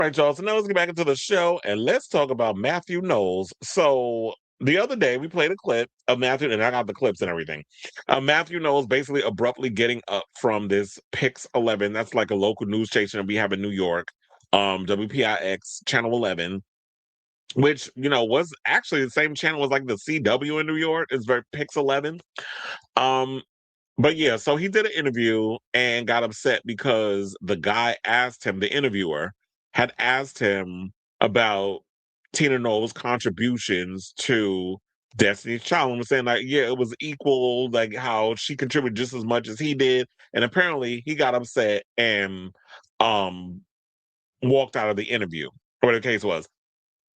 Right, y'all. So now let's get back into the show and let's talk about Matthew Knowles. So the other day we played a clip of Matthew, and I got the clips and everything. Matthew Knowles basically abruptly getting up from this PIX 11. That's like a local news station that we have in New York, WPIX Channel 11, which was actually the same channel as like the CW in New York. It's very PIX 11. Um, but yeah, so he did an interview and got upset because the guy asked him, the interviewer had asked him about Tina Knowles' contributions to Destiny's Child and was saying like, yeah, it was equal, like how she contributed just as much as he did. And apparently he got upset and um walked out of the interview, or the case was.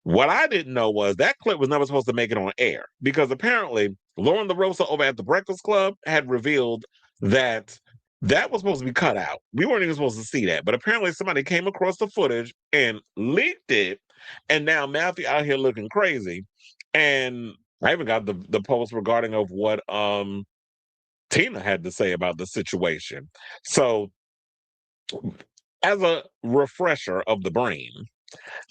What I didn't know was that clip was never supposed to make it on air because apparently Lauren LaRosa over at the Breakfast Club had revealed that that was supposed to be cut out. We weren't even supposed to see that, but apparently somebody came across the footage and leaked it, and now Matthew out here looking crazy. And I even got the post regarding of what Tina had to say about the situation. So, as a refresher of the brain,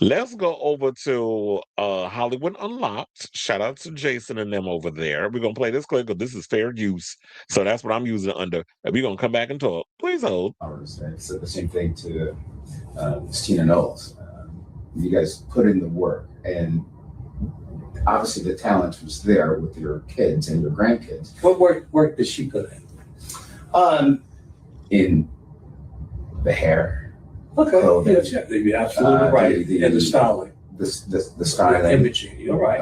let's go over to Hollywood Unlocked. Shout out to Jason and them over there. We're gonna play this clip because this is fair use. So that's what I'm using it under. And we're gonna come back and talk. Please hold. It's the same thing to Tina Knowles. You guys put in the work, and obviously the talent was there with your kids and your grandkids. What work does she put in? In the hair. Okay, Clothing. yeah, you're absolutely right. And the styling. The styling. The imaging, you're right.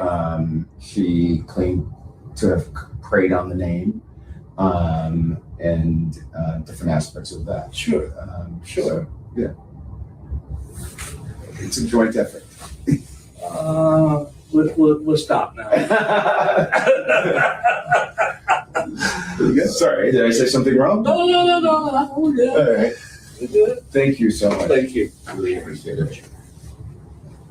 She claimed to have preyed on the name, and different aspects of that. Sure. So, yeah. It's a joint effort. We'll stop now. Sorry, did I say something wrong? No. Yeah. All right. You good? Thank you so much. Thank you. Really appreciate it.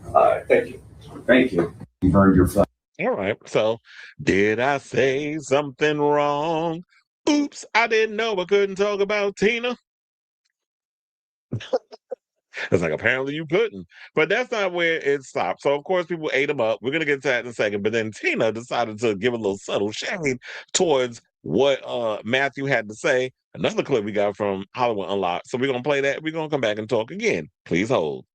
All right, thank you. Thank you. You've earned your flag. All right. So, did I say something wrong? Oops, I didn't know I couldn't talk about Tina. It's like, apparently you couldn't. But that's not where it stopped. So, of course, people ate him up. We're going to get to that in a second. But then Tina decided to give a little subtle shade towards what Matthew had to say. Another clip we got from Hollywood Unlocked. So we're going to play that. We're going to come back and talk again. Please hold.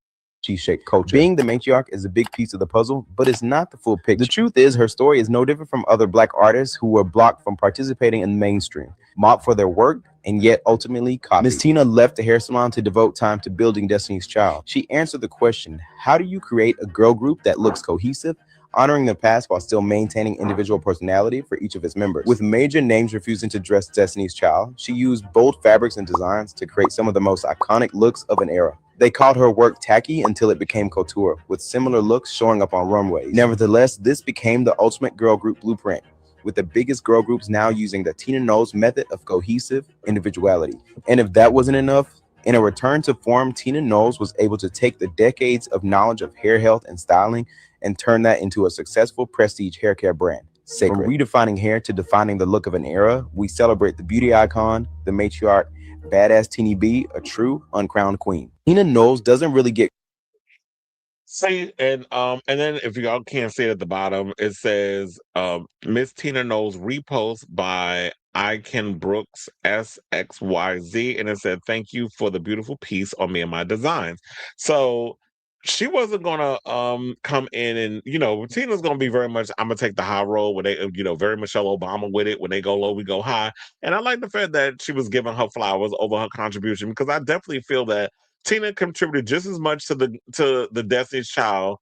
Cheesecake culture. Being the matriarch is a big piece of the puzzle, but it's not the full picture. The truth is, her story is no different from other Black artists who were blocked from participating in the mainstream, mocked for their work, and yet ultimately copied. Miss Tina left the hair salon to devote time to building Destiny's Child. She answered the question, how do you create a girl group that looks cohesive, honoring the past while still maintaining individual personality for each of its members? With major names refusing to dress Destiny's Child, she used bold fabrics and designs to create some of the most iconic looks of an era. They called her work tacky until it became couture, with similar looks showing up on runways. Nevertheless, this became the ultimate girl group blueprint, with the biggest girl groups now using the Tina Knowles method of cohesive individuality. And if that wasn't enough, in a return to form, Tina Knowles was able to take the decades of knowledge of hair health and styling and turn that into a successful prestige hair care brand. Sacred. From redefining hair to defining the look of an era, we celebrate the beauty icon, the matriarch, badass Teeny B, a true uncrowned queen. Tina Knowles doesn't really get. See, and then if y'all can't see it at the bottom, it says Miss Tina Knowles repost by I Ken Brooks SXYZ, and it said, thank you for the beautiful piece on me and my designs. So she wasn't gonna come in and Tina's gonna be very much, I'm gonna take the high road where they very Michelle Obama with it. When they go low, we go high. And I like the fact that she was giving her flowers over her contribution, because I definitely feel that Tina contributed just as much to the Destiny's Child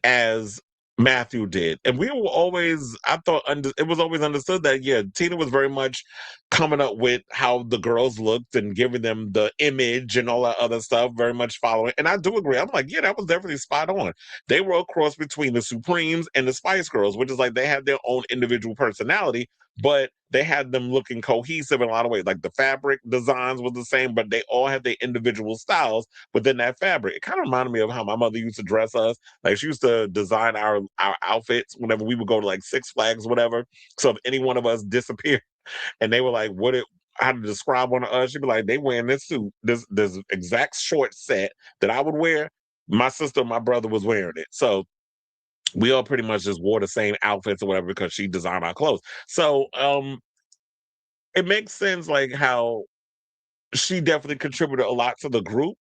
as Mathew did. And we were always, I thought, it was always understood that, yeah, Tina was very much coming up with how the girls looked and giving them the image and all that other stuff, very much following. And I do agree. I'm like, yeah, that was definitely spot on. They were a cross between the Supremes and the Spice Girls, which is like they had their own individual personality, but they had them looking cohesive in a lot of ways. Like the fabric designs was the same, but they all had their individual styles within that fabric. It kind of reminded me of how my mother used to dress us. Like she used to design our outfits whenever we would go to like Six Flags, whatever. So if any one of us disappeared and they were like, how to describe one of us, she'd be like, they wearing this suit, this exact short set that I would wear. my sister and my brother was wearing it. So we all pretty much just wore the same outfits or whatever because she designed our clothes. So it makes sense like how she definitely contributed a lot to the group.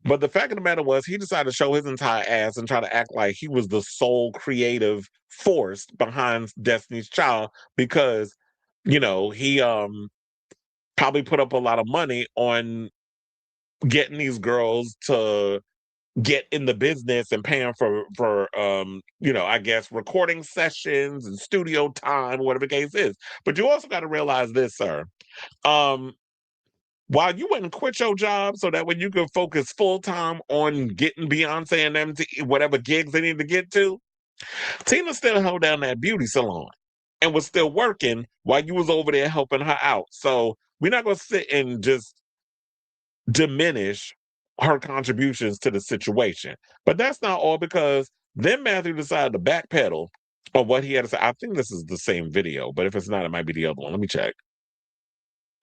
But the fact of the matter was he decided to show his entire ass and try to act like he was the sole creative force behind Destiny's Child because, you know, he probably put up a lot of money on getting these girls to get in the business and paying for you know, I guess recording sessions and studio time, whatever the case is. But you also got to realize this, sir. Um, while you wouldn't quit your job so that when you could focus full time on getting Beyonce and them to whatever gigs they need to get to, Tina still held down that beauty salon and was still working while you was over there helping her out. So we're not gonna sit and just diminish her contributions to the situation. But that's not all because then Matthew decided to backpedal on what he had to say. I think this is the same video, but if it's not, it might be the other one. Let me check.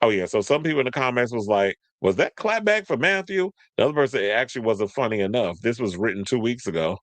Oh yeah, so some people in the comments was like, was that clapback for Matthew? The other person, it actually wasn't funny enough. This was written 2 weeks ago.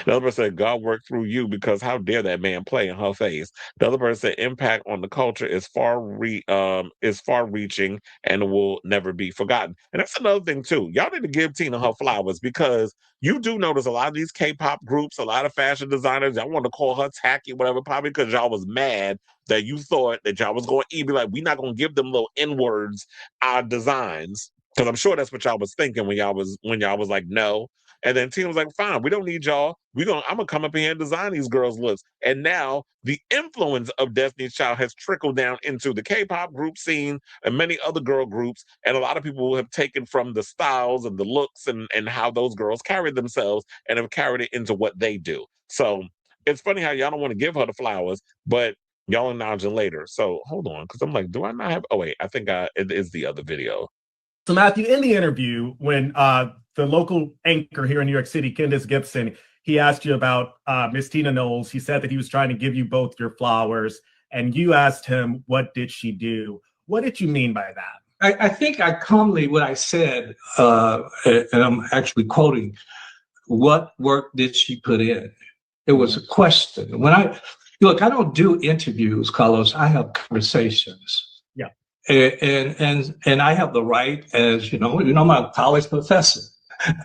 The other person said, God worked through you because how dare that man play in her face? The other person said, impact on the culture is far reaching and will never be forgotten. And that's another thing too. Y'all need to give Tina her flowers because you do notice a lot of these K-pop groups, a lot of fashion designers, y'all want to call her tacky, whatever, probably because y'all was mad that you thought that y'all was going to be like, we're not going to give them little N-words our designs. Because I'm sure that's what y'all was thinking when y'all was like, no. And then Tina was like, fine, we don't need y'all. I'm gonna come up in here and design these girls' looks. And now the influence of Destiny's Child has trickled down into the K-pop group scene and many other girl groups. And a lot of people have taken from the styles and the looks and how those girls carry themselves and have carried it into what they do. So it's funny how y'all don't want to give her the flowers, but y'all acknowledging later. So hold on, because I'm like, do I not have? Oh wait, I think it is the other video. So Matthew, in the interview, when the local anchor here in New York City, Candace Gibson, he asked you about Miss Tina Knowles. He said that he was trying to give you both your flowers, and you asked him, what did she do? What did you mean by that? I think I calmly, what I said, and I'm actually quoting, what work did she put in? It was a question. I don't do interviews, Carlos. I have conversations. Yeah. And I have the right, as you know, I'm a college professor.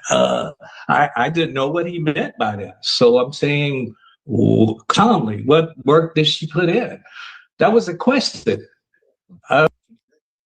I didn't know what he meant by that. So I'm saying calmly, what work did she put in? That was a question.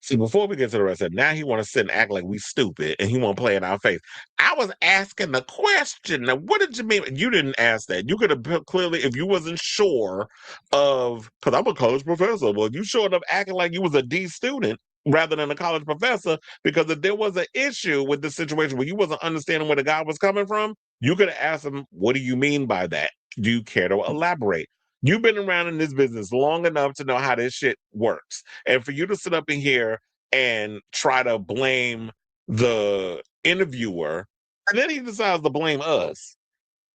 See, before we get to the rest of it, now he want to sit and act like we stupid and he want to play in our face. I was asking the question. Now, what did you mean? You didn't ask that. You could have clearly, if you wasn't sure of, because I'm a college professor, well, you showed up acting like you was a D student rather than a college professor, because if there was an issue with the situation where you wasn't understanding where the guy was coming from, you could have asked him, what do you mean by that? Do you care to elaborate? You've been around in this business long enough to know how this shit works. And for you to sit up in here and try to blame the interviewer, and then he decides to blame us.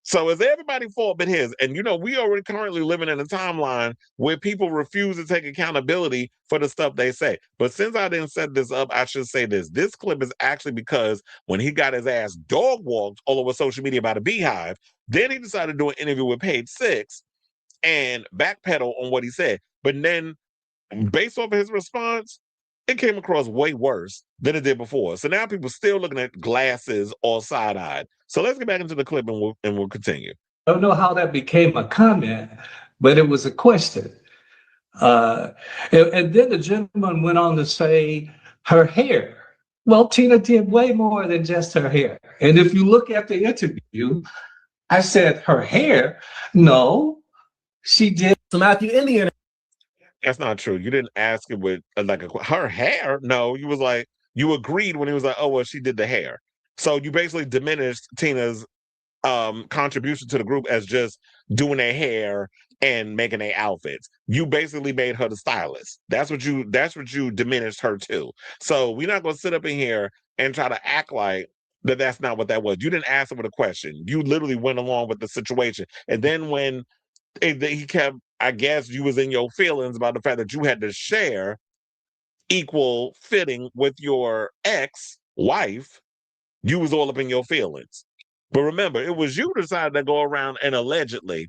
So is everybody's fault but his? And we are currently living in a timeline where people refuse to take accountability for the stuff they say. But since I didn't set this up, I should say this. This clip is actually because when he got his ass dog walked all over social media by the Beehive, then he decided to do an interview with Page Six and backpedal on what he said. But then, based off of his response, it came across way worse than it did before. So now people still looking at glasses all side-eyed. So let's get back into the clip and we'll continue. I don't know how that became a comment, but it was a question. And then the gentleman went on to say her hair. Well, Tina did way more than just her hair. And if you look at the interview, I said her hair. No, she did. So Matthew, in the interview, that's not true. You didn't ask it with her hair. No, you was like, you agreed when he was like, oh, well, she did the hair. So you basically diminished Tina's contribution to the group as just doing their hair and making their outfits. You basically made her the stylist. That's what you diminished her to. So we're not going to sit up in here and try to act like that's not what that was. You didn't ask him with a question. You literally went along with the situation. And then when he kept, I guess you was in your feelings about the fact that you had to share equal fitting with your ex-wife, you was all up in your feelings. But remember, it was you who decided to go around and allegedly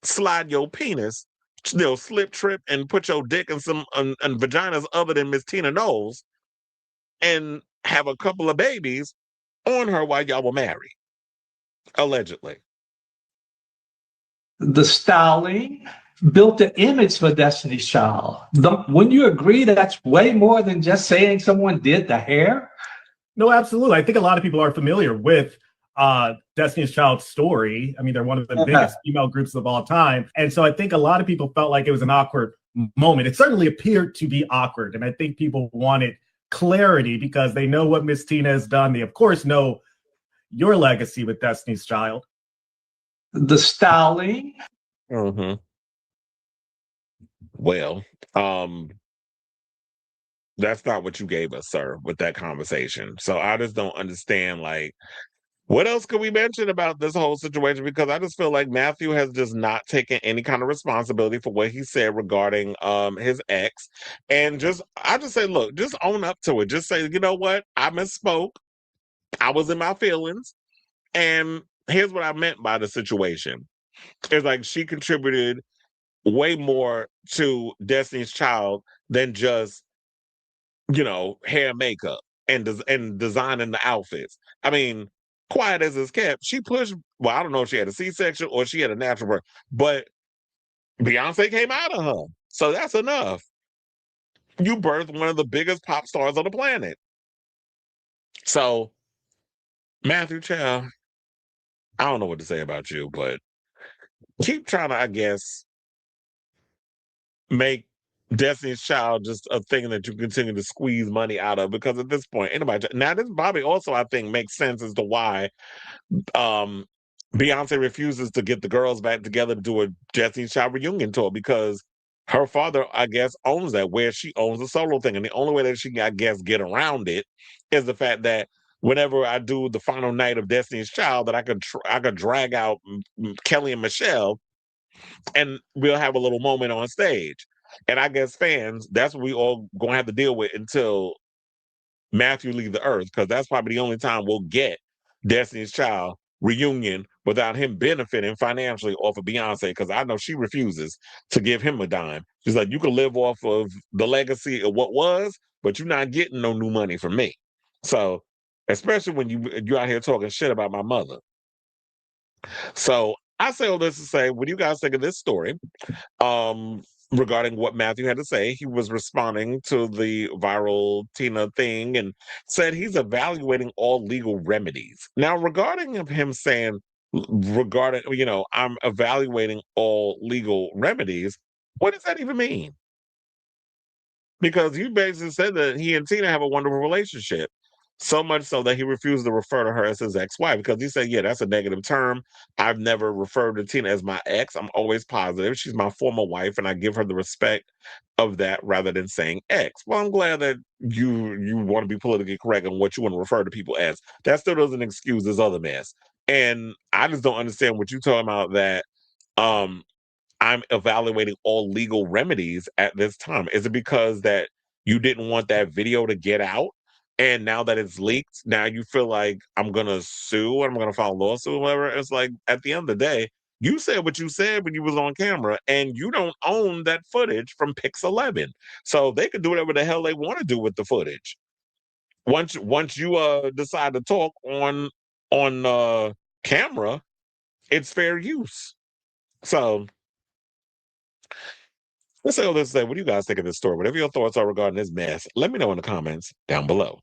slide your penis, slip, trip, and put your dick in some and vaginas other than Miss Tina Knowles, and have a couple of babies on her while y'all were married, allegedly. The styling built the image for Destiny's Child. Wouldn't you agree that that's way more than just saying someone did the hair? No, absolutely. I think a lot of people are familiar with Destiny's Child's story. I mean, they're one of the biggest female groups of all time. And so I think a lot of people felt like it was an awkward moment. It certainly appeared to be awkward. And I think people wanted clarity because they know what Miss Tina has done. They, of course, know your legacy with Destiny's Child. The styling. Mm-hmm. Well, that's not what you gave us, sir, with that conversation. So I just don't understand, like, what else could we mention about this whole situation? Because I just feel like Mathew has just not taken any kind of responsibility for what he said regarding his ex. And I just say, look, just own up to it. Just say, you know what? I misspoke. I was in my feelings. And here's what I meant by the situation. It's like she contributed way more to Destiny's Child than just, hair and makeup and designing the outfits. I mean, quiet as it's kept, she pushed, well, I don't know if she had a C-section or she had a natural birth, but Beyonce came out of her. So that's enough. You birthed one of the biggest pop stars on the planet. So, Mathew Child, I don't know what to say about you, but keep trying to, I guess, make Destiny's Child just a thing that you continue to squeeze money out of, because at this point, anybody now this probably also, I think, makes sense as to why Beyonce refuses to get the girls back together to do a Destiny's Child reunion tour, because her father, I guess, owns that, where she owns the solo thing. And the only way that she can, I guess, get around it is the fact that whenever I do the final night of Destiny's Child, that I could drag out Kelly and Michelle, and we'll have a little moment on stage. And I guess fans, that's what we all going to have to deal with until Mathew leave the earth, because that's probably the only time we'll get Destiny's Child reunion without him benefiting financially off of Beyonce, because I know she refuses to give him a dime. She's like, you can live off of the legacy of what was, but you're not getting no new money from me. So, especially when you out here talking shit about my mother. So I say all this to say, what do you guys think of this story? Regarding what Mathew had to say, he was responding to the viral Tina thing and said he's evaluating all legal remedies. Now, regarding him saying, I'm evaluating all legal remedies, what does that even mean? Because you basically said that he and Tina have a wonderful relationship. So much so that he refused to refer to her as his ex-wife, because he said, yeah, that's a negative term. I've never referred to Tina as my ex. I'm always positive. She's my former wife, and I give her the respect of that rather than saying ex. Well, I'm glad that you want to be politically correct on what you want to refer to people as. That still doesn't excuse this other mess. And I just don't understand what you're talking about, that I'm evaluating all legal remedies at this time. Is it because that you didn't want that video to get out? And now that it's leaked, now you feel like I'm going to sue and I'm going to file a lawsuit or whatever. It's like, at the end of the day, you said what you said when you was on camera, and you don't own that footage from PIX 11. So they can do whatever the hell they want to do with the footage. Once you decide to talk on camera, it's fair use. So let's say all this to say, what do you guys think of this story? Whatever your thoughts are regarding this mess, let me know in the comments down below.